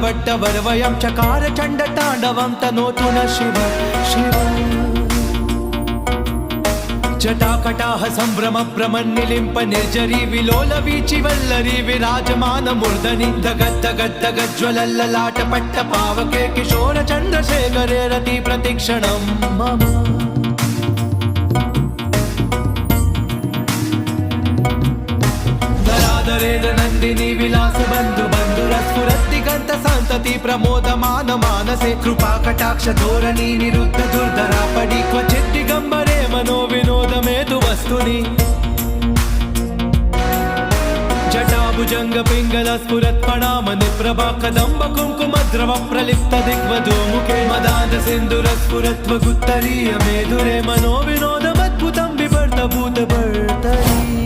वरवयं चकार चण्डताण्डवं तनोतु न शिव शिव जटाकटाह सम्भ्रम भ्रमन्निलिम्प निर्जरी विलोल वीचि वल्लरी विराजमान मूर्धनि दगद्दगद्दगज्ज्वलल्ललाट पट्ट पावके किशोर चन्द्रशेखरे रति प्रतिक्षणं मम नरादरेन्द्र नन्दिनी विलास बन्धु बन्धुरस्फुरद्दिगन्त सन्तति प्रमोदमान मानसे कृपा कटाक्ष धोरणी निरुद्ध दुर्धरा पडि क्वचित् दिगम्बरे मनो विनोदमेतु वस्तुनि जटाभुजंग पिंगल स्फुरत्पणाम निप्रभा कदम्ब कुंकुम द्रव प्रलिप्त दिग्वधूमुखे मदान्त सिंधुर स्फुरत्व गुत्तरीय मेधुरे मनो विनोदमद्भुतं बिभर्त भूत भर्तरी